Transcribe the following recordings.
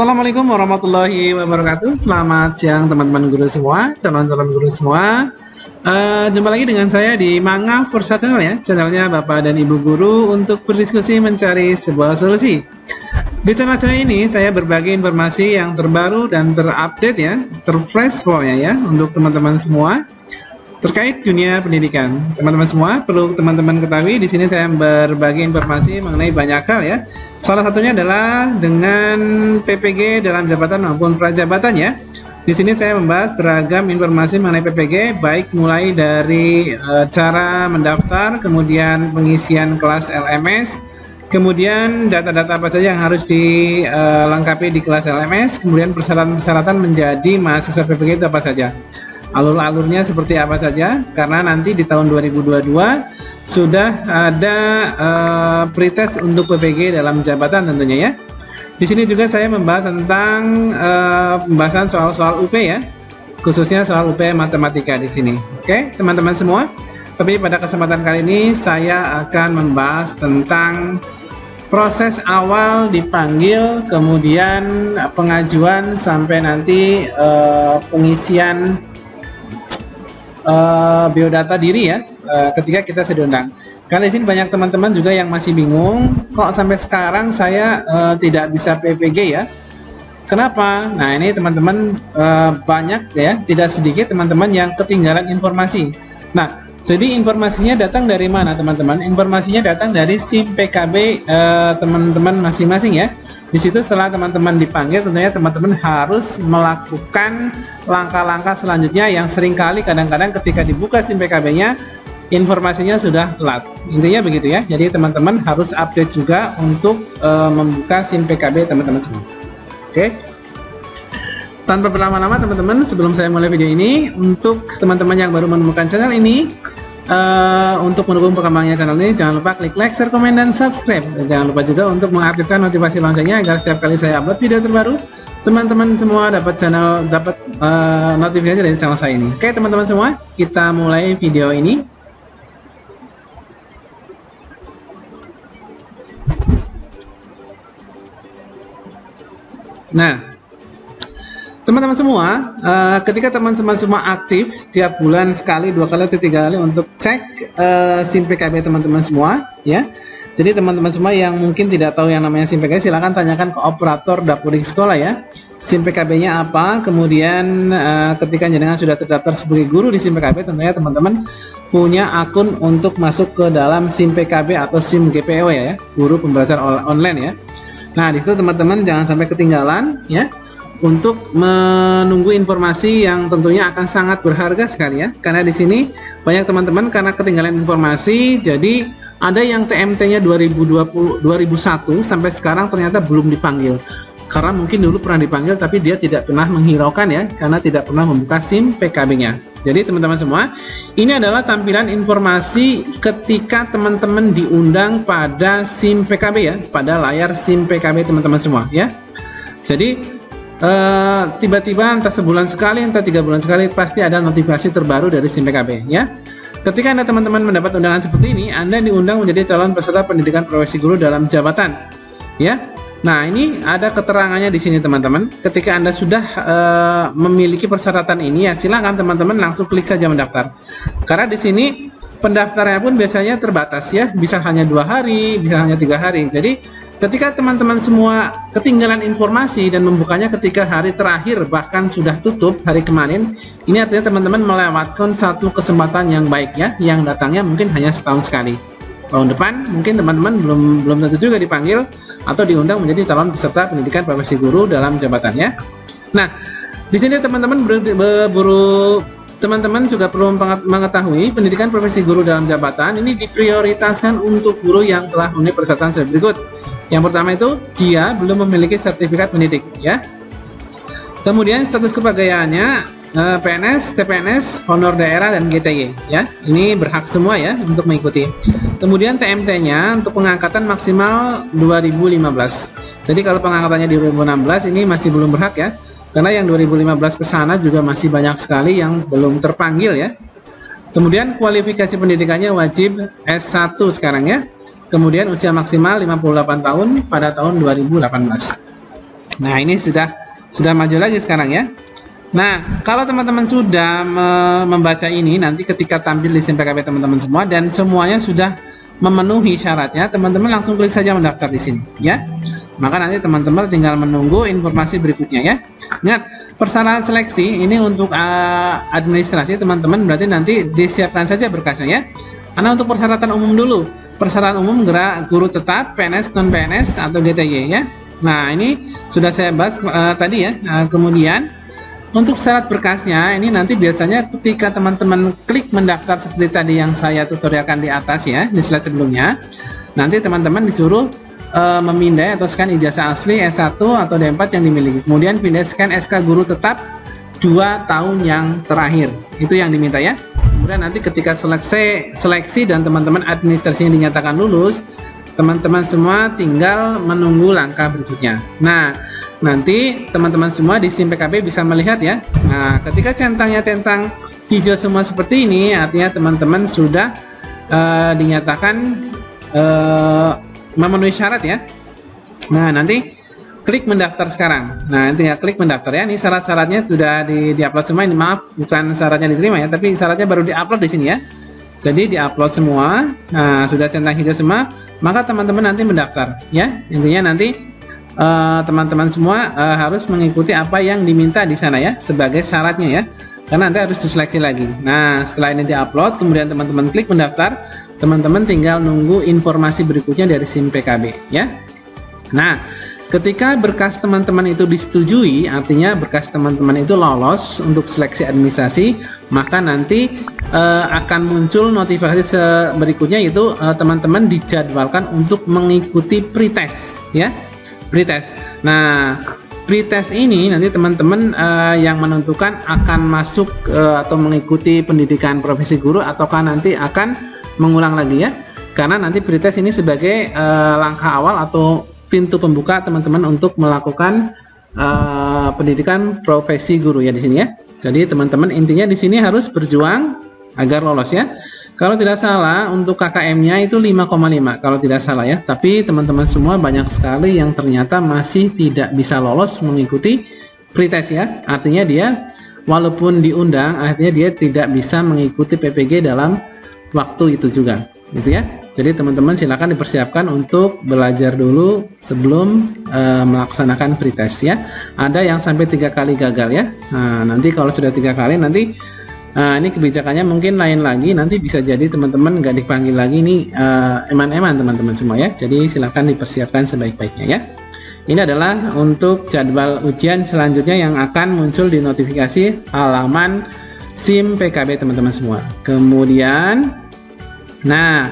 Assalamualaikum warahmatullahi wabarakatuh. Selamat siang teman-teman guru semua, calon-calon guru semua. Jumpa lagi dengan saya di Manga Forsa Channel ya, channelnya Bapak dan Ibu Guru untuk berdiskusi mencari sebuah solusi. Di channel saya ini saya berbagi informasi yang terbaru dan terupdate ya, terfresh pokoknya ya, untuk teman-teman semua terkait dunia pendidikan. Teman-teman semua perlu teman-teman ketahui di sini saya berbagi informasi mengenai banyak hal ya. Salah satunya adalah dengan PPG dalam jabatan maupun prajabatan ya. Di sini saya membahas beragam informasi mengenai PPG, baik mulai dari cara mendaftar, kemudian pengisian kelas LMS, kemudian data-data apa saja yang harus dilengkapi di kelas LMS, kemudian persyaratan-persyaratan menjadi mahasiswa PPG itu apa saja. Alur-alurnya seperti apa saja, karena nanti di tahun 2022 sudah ada pretest untuk PPG dalam jabatan tentunya ya. Di sini juga saya membahas tentang pembahasan soal-soal UP ya, khususnya soal UP matematika di sini. Oke, teman-teman semua. Tapi pada kesempatan kali ini saya akan membahas tentang proses awal dipanggil, kemudian pengajuan sampai nanti pengisian biodata diri ya, ketika kita diundang. Karena di sini banyak teman-teman juga yang masih bingung, kok sampai sekarang saya tidak bisa PPG ya. Kenapa? Nah ini teman-teman banyak ya, tidak sedikit teman-teman yang ketinggalan informasi. Nah, jadi informasinya datang dari mana teman-teman? Informasinya datang dari SIM PKB teman-teman masing-masing ya. Di situ setelah teman-teman dipanggil, tentunya teman-teman harus melakukan langkah-langkah selanjutnya yang seringkali kadang-kadang ketika dibuka SIM PKB-nya, informasinya sudah telat. Intinya begitu ya. Jadi teman-teman harus update juga untuk membuka SIM PKB teman-teman semua. Oke. Tanpa berlama-lama teman-teman, sebelum saya mulai video ini, untuk teman-teman yang baru menemukan channel ini, untuk mendukung perkembangannya channel ini, jangan lupa klik like, share, komen, dan subscribe. Dan jangan lupa juga untuk mengaktifkan notifikasi loncengnya agar setiap kali saya upload video terbaru, teman-teman semua dapat notifikasi dari channel saya ini. Oke teman-teman semua, kita mulai video ini. Nah, teman-teman semua, ketika teman-teman semua aktif setiap bulan sekali, 2 kali, atau 3 kali untuk cek SIM PKB teman-teman semua ya. Jadi teman-teman semua yang mungkin tidak tahu yang namanya SIM PKB, silahkan tanyakan ke operator dapudik sekolah ya. SIM PKB-nya apa, kemudian ketika jenengan sudah terdaftar sebagai guru di SIM PKB, tentunya teman-teman punya akun untuk masuk ke dalam SIM PKB atau SIM GPO ya, guru pembelajaran online ya. Nah, di situ teman-teman jangan sampai ketinggalan ya, untuk menunggu informasi yang tentunya akan sangat berharga sekali ya. Karena di sini banyak teman-teman karena ketinggalan informasi, jadi ada yang TMT-nya 2001 sampai sekarang ternyata belum dipanggil. Karena mungkin dulu pernah dipanggil tapi dia tidak pernah menghiraukan ya, karena tidak pernah membuka SIM PKB-nya. Jadi teman-teman semua, ini adalah tampilan informasi ketika teman-teman diundang pada SIM PKB ya, pada layar SIM PKB teman-teman semua ya. Jadi tiba-tiba entah sebulan sekali, entah 3 bulan sekali, pasti ada notifikasi terbaru dari SIM PKB ya. Ketika Anda teman-teman mendapat undangan seperti ini, Anda diundang menjadi calon peserta pendidikan profesi guru dalam jabatan ya. Nah, ini ada keterangannya di sini teman-teman. Ketika Anda sudah memiliki persyaratan ini ya, silakan teman-teman langsung klik saja mendaftar. Karena di sini pendaftarnya pun biasanya terbatas ya, bisa hanya 2 hari, bisa hanya 3 hari. Jadi ketika teman-teman semua ketinggalan informasi dan membukanya ketika hari terakhir bahkan sudah tutup hari kemarin, ini artinya teman-teman melewatkan satu kesempatan yang baik ya, yang datangnya mungkin hanya setahun sekali. Tahun depan mungkin teman-teman belum tentu juga dipanggil atau diundang menjadi calon peserta pendidikan profesi guru dalam jabatannya. Nah, di sini teman-teman juga perlu mengetahui pendidikan profesi guru dalam jabatan ini diprioritaskan untuk guru yang telah memenuhi persyaratan sebagai berikut. Yang pertama itu dia belum memiliki sertifikat pendidik ya. Kemudian status kepegawaiannya PNS, CPNS, honor daerah, dan GTY ya. Ini berhak semua ya untuk mengikuti. Kemudian TMT-nya untuk pengangkatan maksimal 2015. Jadi kalau pengangkatannya di 2016 ini masih belum berhak ya. Karena yang 2015 ke sana juga masih banyak sekali yang belum terpanggil ya. Kemudian kualifikasi pendidikannya wajib S1 sekarang ya. Kemudian usia maksimal 58 tahun pada tahun 2018. Nah, ini sudah maju lagi sekarang ya. Nah, kalau teman-teman sudah membaca ini, nanti ketika tampil di SIM PKB teman-teman semua dan semuanya sudah memenuhi syaratnya, teman-teman langsung klik saja mendaftar di sini ya. Maka nanti teman-teman tinggal menunggu informasi berikutnya ya. Ingat, persyaratan seleksi ini untuk administrasi teman-teman, berarti nanti disiapkan saja berkasnya ya. Karena untuk persyaratan umum dulu, persyaratan umum guru tetap, PNS, non PNS atau GTY ya. Nah, ini sudah saya bahas tadi ya. Kemudian untuk syarat berkasnya ini nanti biasanya ketika teman-teman klik mendaftar seperti tadi yang saya tutorialkan di atas ya, di slide sebelumnya, nanti teman-teman disuruh memindai atau scan ijazah asli S1 atau D4 yang dimiliki. Kemudian pindah scan SK guru tetap 2 tahun yang terakhir. Itu yang diminta ya. Kemudian nanti ketika seleksi dan teman-teman administrasinya dinyatakan lulus, teman-teman semua tinggal menunggu langkah berikutnya. Nah, nanti teman-teman semua di SIM PKB bisa melihat ya. Nah, ketika centangnya centang hijau semua seperti ini, artinya teman-teman sudah dinyatakan memenuhi syarat ya. Nah, nanti klik mendaftar sekarang. Nah, tinggal klik mendaftar ya. Ini syarat-syaratnya sudah diupload semua. Ini maaf, bukan syaratnya diterima ya, tapi syaratnya baru diupload di sini ya. Jadi diupload semua. Nah, sudah centang hijau semua, maka teman-teman nanti mendaftar ya. Intinya nanti teman-teman semua harus mengikuti apa yang diminta di sana ya sebagai syaratnya ya, karena nanti harus diseleksi lagi. Nah, setelah ini diupload, kemudian teman-teman klik mendaftar, teman-teman tinggal nunggu informasi berikutnya dari SIM PKB ya. Nah, ketika berkas teman-teman itu disetujui, artinya berkas teman-teman itu lolos untuk seleksi administrasi, maka nanti akan muncul notifikasi berikutnya, yaitu teman-teman dijadwalkan untuk mengikuti pretest ya. Pretest. Nah, pretest ini nanti teman-teman yang menentukan akan masuk atau mengikuti pendidikan profesi guru ataukah nanti akan mengulang lagi ya. Karena nanti pretest ini sebagai langkah awal atau pintu pembuka teman-teman untuk melakukan pendidikan profesi guru ya di sini ya. Jadi teman-teman intinya di sini harus berjuang agar lolos ya. Kalau tidak salah untuk KKM-nya itu 5,5 kalau tidak salah ya. Tapi teman-teman semua banyak sekali yang ternyata masih tidak bisa lolos mengikuti pretest ya. Artinya dia walaupun diundang, artinya dia tidak bisa mengikuti PPG dalam waktu itu juga, gitu ya. Jadi teman-teman silakan dipersiapkan untuk belajar dulu sebelum melaksanakan pretest ya. Ada yang sampai 3 kali gagal ya. Nah, nanti kalau sudah 3 kali nanti ini kebijakannya mungkin lain lagi, nanti bisa jadi teman-teman nggak dipanggil lagi nih eman-eman teman-teman semua ya. Jadi silakan dipersiapkan sebaik-baiknya ya. Ini adalah untuk jadwal ujian selanjutnya yang akan muncul di notifikasi halaman SIM PKB teman-teman semua. Kemudian, nah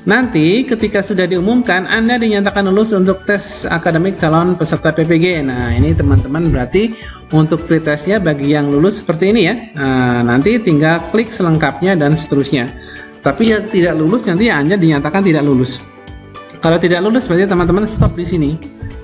nanti ketika sudah diumumkan Anda dinyatakan lulus untuk tes akademik calon peserta PPG. Nah, ini teman-teman berarti untuk pretestnya bagi yang lulus seperti ini ya. Nah, nanti tinggal klik selengkapnya dan seterusnya. Tapi yang tidak lulus nanti Anda dinyatakan tidak lulus. Kalau tidak lulus berarti teman-teman stop di sini.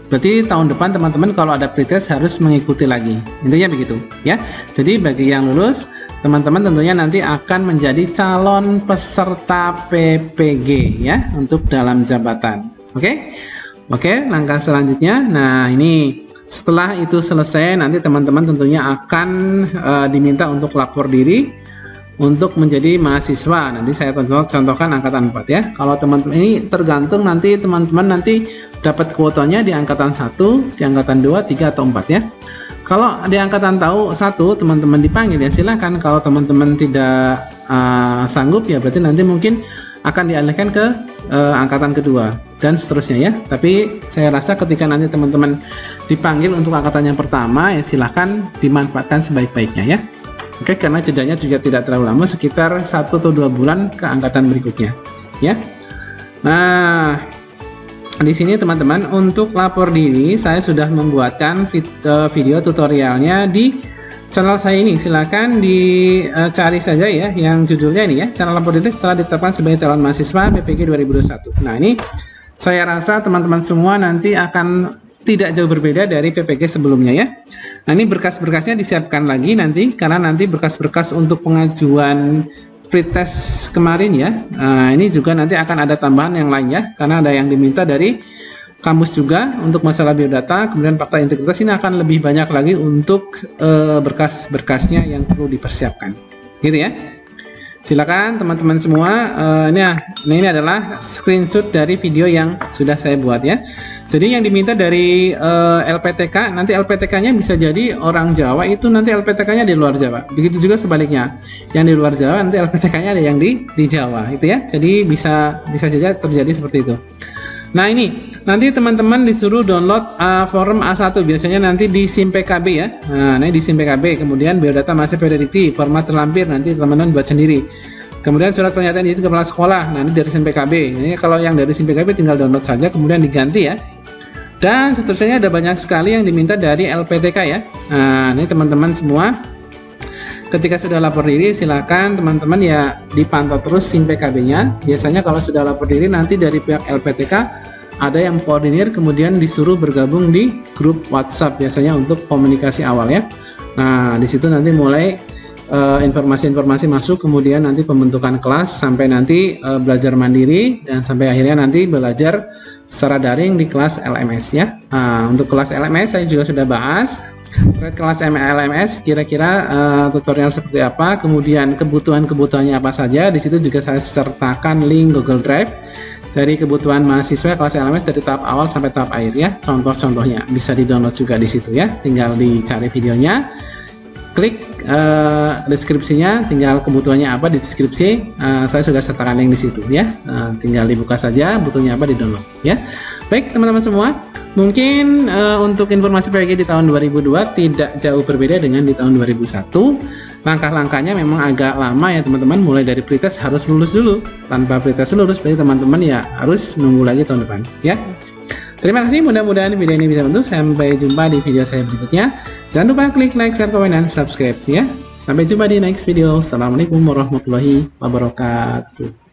Berarti tahun depan teman-teman kalau ada pretest harus mengikuti lagi. Intinya begitu ya. Jadi bagi yang lulus, teman-teman tentunya nanti akan menjadi calon peserta PPG ya untuk dalam jabatan. Oke, langkah selanjutnya. Nah, ini setelah itu selesai nanti teman-teman tentunya akan diminta untuk lapor diri untuk menjadi mahasiswa. Nanti saya contohkan angkatan 4 ya. Kalau teman-teman ini tergantung nanti teman-teman nanti dapat kuotanya di angkatan 1, di angkatan 2, 3 atau 4 ya. Kalau di angkatan 1 teman-teman dipanggil ya silakan. Kalau teman-teman tidak sanggup ya berarti nanti mungkin akan dialihkan ke angkatan kedua dan seterusnya ya. Tapi saya rasa ketika nanti teman-teman dipanggil untuk angkatan yang pertama ya silahkan dimanfaatkan sebaik-baiknya ya. Oke, karena jedanya juga tidak terlalu lama, sekitar 1 atau 2 bulan ke angkatan berikutnya ya. Nah, di sini teman-teman untuk lapor diri saya sudah membuatkan video tutorialnya di channel saya ini. Silakan dicari saja ya yang judulnya ini ya, channel lapor diri setelah ditetapkan sebagai calon mahasiswa PPG 2021. Nah, ini saya rasa teman-teman semua nanti akan tidak jauh berbeda dari PPG sebelumnya ya. Nah, ini berkas-berkasnya disiapkan lagi nanti karena nanti berkas-berkas untuk pengajuan pretest kemarin ya. Nah, ini juga nanti akan ada tambahan yang lain ya, karena ada yang diminta dari kamus juga untuk masalah biodata, kemudian fakta integritas ini akan lebih banyak lagi untuk berkas-berkasnya yang perlu dipersiapkan, gitu ya. Silakan teman-teman semua, ini adalah screenshot dari video yang sudah saya buat ya. Jadi yang diminta dari LPTK, nanti LPTK-nya bisa jadi orang Jawa itu nanti LPTK-nya di luar Jawa. Begitu juga sebaliknya, yang di luar Jawa nanti LPTK-nya ada yang di Jawa, itu ya. Jadi bisa saja terjadi seperti itu. Nah ini, nanti teman-teman disuruh download form A1, biasanya nanti di SIM PKB ya. Nah ini di SIM PKB, kemudian biodata masih validity, format terlampir, nanti teman-teman buat sendiri. Kemudian surat pernyataan izin kepala sekolah, nanti dari SIM PKB. Ini kalau yang dari SIM PKB tinggal download saja, kemudian diganti ya. Dan seterusnya ada banyak sekali yang diminta dari LPTK ya. Nah ini teman-teman semua, ketika sudah lapor diri, silakan teman-teman ya dipantau terus SIM PKB-nya. Biasanya kalau sudah lapor diri, nanti dari pihak LPTK ada yang koordinir, kemudian disuruh bergabung di grup WhatsApp biasanya untuk komunikasi awal ya. Nah, di situ nanti mulai informasi-informasi masuk, kemudian nanti pembentukan kelas sampai nanti belajar mandiri dan sampai akhirnya nanti belajar secara daring di kelas LMS ya. Nah, untuk kelas LMS saya juga sudah bahas. Terkait kelas LMS kira-kira tutorial seperti apa, kemudian kebutuhan-kebutuhannya apa saja. Di situ juga saya sertakan link Google Drive dari kebutuhan mahasiswa kelas LMS dari tahap awal sampai tahap akhir ya. Contoh-contohnya bisa di-download juga di situ ya. Tinggal dicari videonya, klik deskripsinya, tinggal kebutuhannya apa di deskripsi. Saya sudah sertakan link di situ ya. Tinggal dibuka saja, butuhnya apa di-download ya. Baik teman-teman semua, mungkin untuk informasi PWG di tahun 2002 tidak jauh berbeda dengan di tahun 2001. Langkah-langkahnya memang agak lama ya teman-teman, mulai dari pretest harus lulus dulu. Tanpa pretest lulus, berarti teman-teman ya harus nunggu lagi tahun depan ya. Terima kasih, mudah-mudahan video ini bisa membantu. Sampai jumpa di video saya berikutnya. Jangan lupa klik like, share, komen, dan subscribe ya. Sampai jumpa di next video. Assalamualaikum warahmatullahi wabarakatuh.